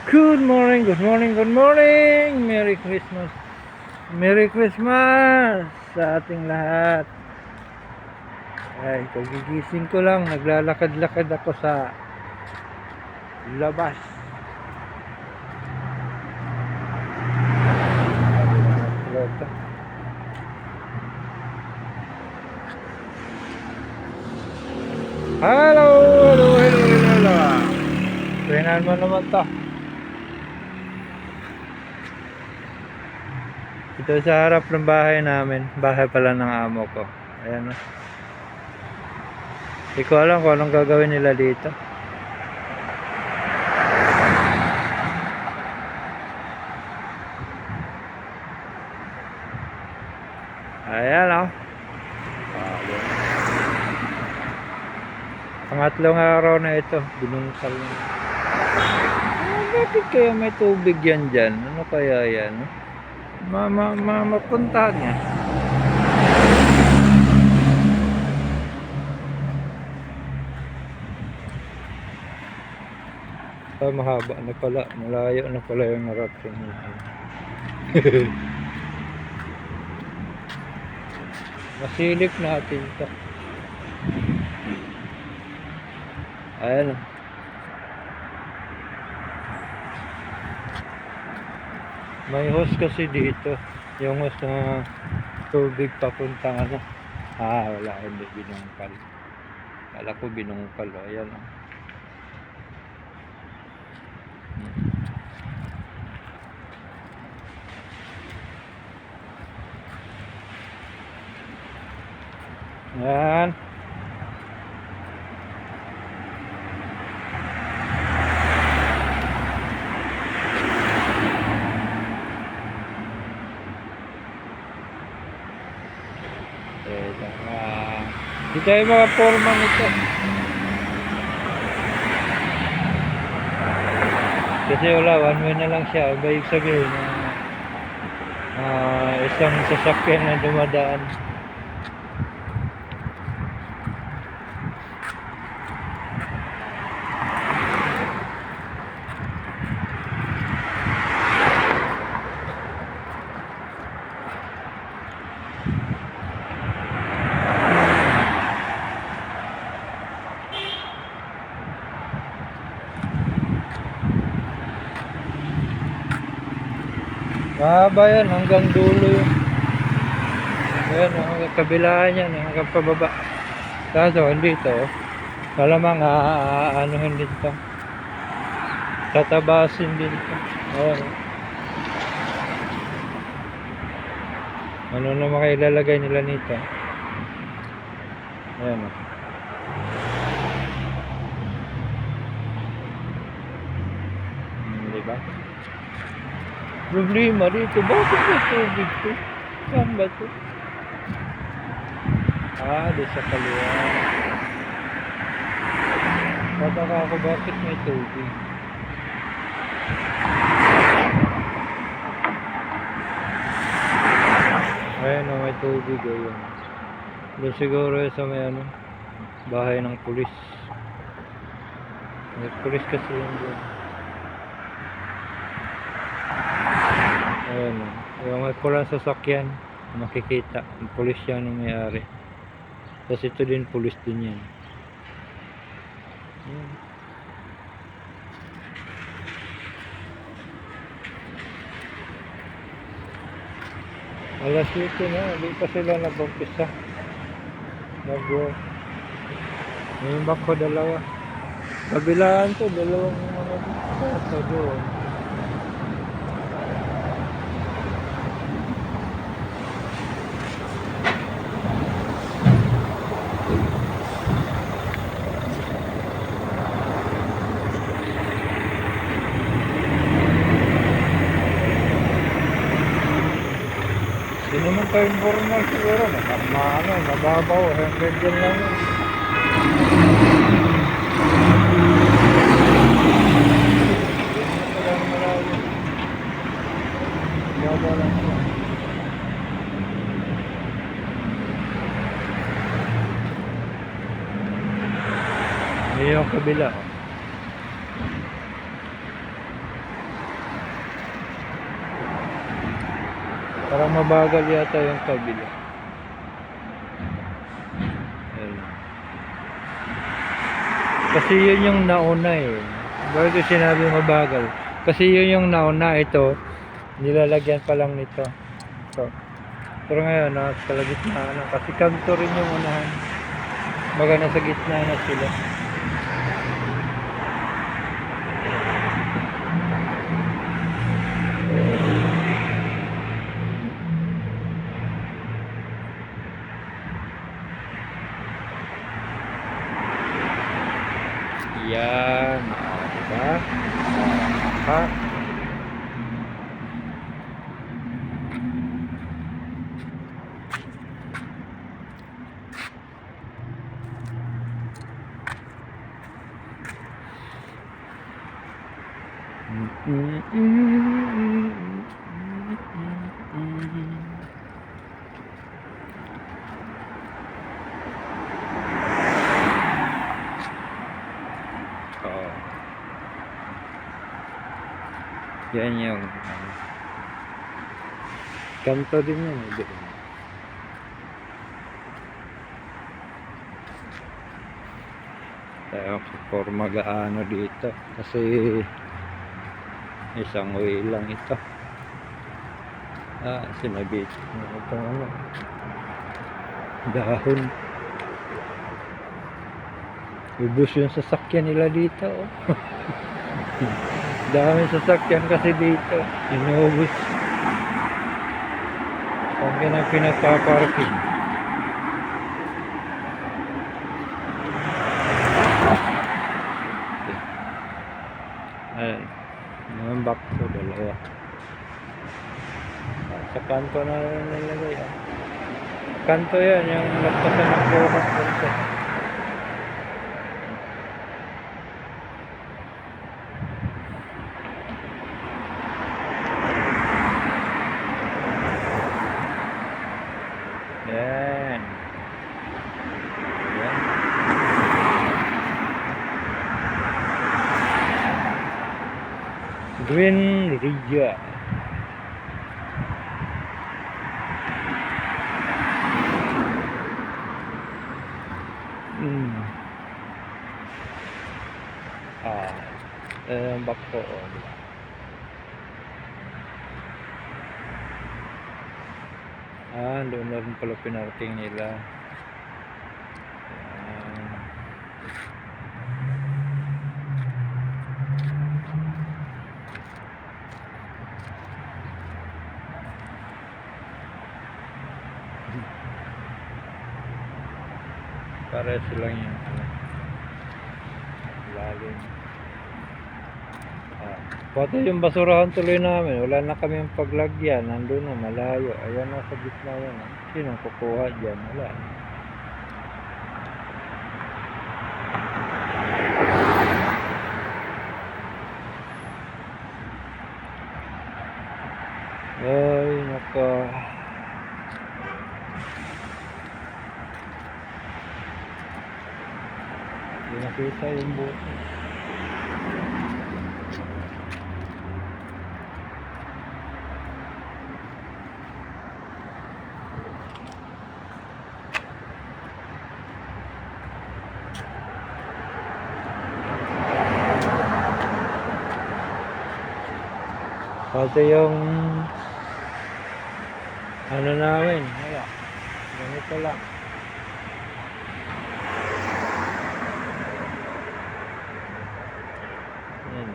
Good morning, good morning, good morning! Merry Christmas! Merry Christmas sa ating lahat. Ay, kagigising ko lang, naglalakad-lakad ako sa labas. Hello, hello, hello, hello. Tingnan mo naman to. Ito sa harap ng bahay namin. Bahay pala ng amo ko. Ayan o. Hindi ko alam kung anong gagawin nila dito. Ayan o. Pangatlong araw na ito. Binungkal na. Bakit kaya may tubig yan dyan? Ano kaya yan? Mapuntahan niya. Mahaba na pala. Malayo na pala yung narating nito. Masilip natin ito. Ayan. May hose kasi dito. Yung hose na tubig papuntang ano. Wala. Hindi binungkal. Kala ko binungkal. Ayan. Ayan. Hindi tayo mga forma nito. Kasi wala, one way na lang siya. Ibig sabihin isang sasakyan na dumadaan. Mahaba yan hanggang dulo yun. Ayan, hanggang kabilaan yan, hanggang pababa. Kaso dito, malamang anuhin dito. Tatabasin dito. Ayan. Ano naman kayo ilalagay nila nito? Ayan. Diba? Problema dito, bakit may tubig to? Saan ba to? Di sa kaliwa. Pataka ako bakit may tubig. Ayan o, may tubig. Ayan. Doon siguro sa may bahay ng pulis. May pulis kasi yun doon. Ayan o. Yung may pulang sasakyan, makikita. Ang pulis yan ang may-ari. Tapos ito din, pulis din yan. Ayan. Alas 7 na, hindi pa sila nag-umpisa. May bako dalawa. Kabilaan to, dalawang mga bako doon. Hindi naman tayo informal siguro, mababaw, hanggang dyan lang yun. Mababaw lang siya. Yung kabila. Parang mabagal yata yung kabila. Ayun. Kasi yun yung nauna eh. Bakit ko sinabi mabagal? Kasi yun yung nauna, ito nilalagyan pa lang nito. Ito. Pero ngayon nasa kalagitnaan na, kasi kanto rin yung unahan. Baga nasa gitna na sila. Yan, diba? Ha? Oh. Yan yung kanto din yan eh. Tayo for mag-aano dito kasi isang way lang ito. Sinabit itong ano, dahon. Ubus yung sasakyan nila dito oh. Dami sasakyan kasi dito, inubos. Sabi na pinapaparking. Ayan, naman back to dalawa. Sa kanto na nilagay ah. Kanto yan, yung nagpasan ng bukas dito. Yan. Yan. Green Ridge. Back to on. Doon na rin pala pinarking nila. Pares lang yung lalim. Pati yung basurahan tuloy namin, wala na kami yung paglagyan, nandun na malayo. Ayan na sa gitna yan. Sinong kukuha dyan? Wala. Ay naka, hindi nakita yung buto. Pati yung ano namin, wala. Ganito lang. Yan.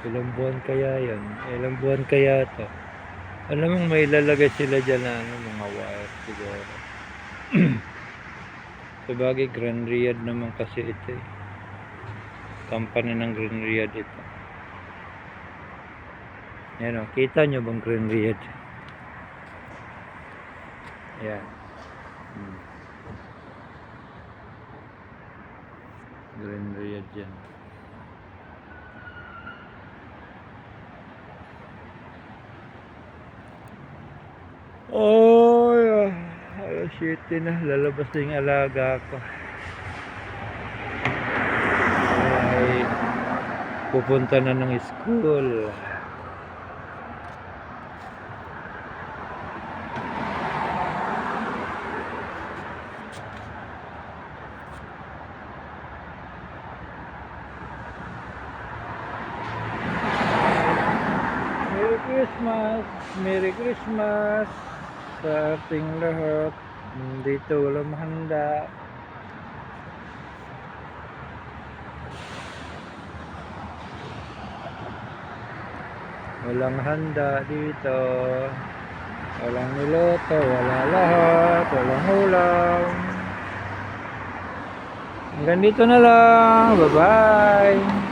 Ilang buwan kaya yun? Ilang buwan kaya to? Alam mo may lalagay sila dyan na ano, mga wire siguro. Sabagay Grand Riyadh naman kasi ito eh. Company ng Grand Riyadh ito. Yan o, kita nyo bang Grand Riyadh? Yan. Grand Riyadh yan. Oh, alas 7 na, lalabas na yung alaga ko. Ay, pupunta na ng school. Christmas! Merry Christmas sa ating lahat. Dito walang handa. Walang handa dito. Walang niluto, wala lahat, walang ulam. Hanggang dito na lang. Bye-bye.